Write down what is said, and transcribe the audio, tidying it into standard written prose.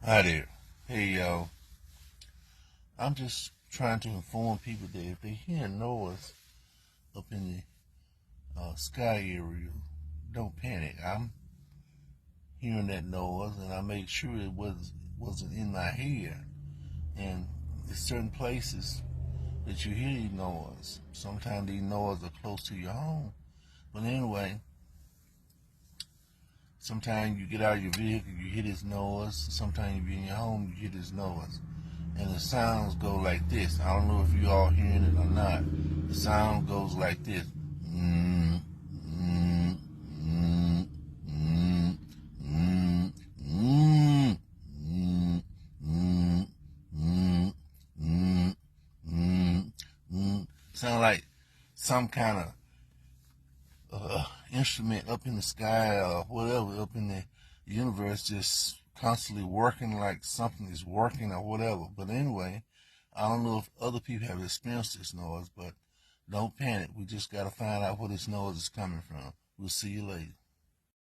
Hi there. Hey, y'all. I'm just trying to inform people that if they hear noise up in the sky area, don't panic. I'm hearing that noise, and I made sure it wasn't in my head. And there's certain places that you hear these noise. Sometimes these noises are close to your home. But anyway, sometimes you get out of your vehicle, you hear this noise. Sometimes you be in your home, you hear this noise. And the sounds go like this. I don't know if you all hearing it or not. The sound goes like this. Mm, mm, mm, mm, mm, mm, mm, mm, mm, mm, mm, mm. Sound like some kind of instrument up in the sky or whatever, up in the universe, just constantly working like something is working or whatever. But anyway, I don't know if other people have experienced this noise, but don't panic. We just got to find out where this noise is coming from. We'll see you later.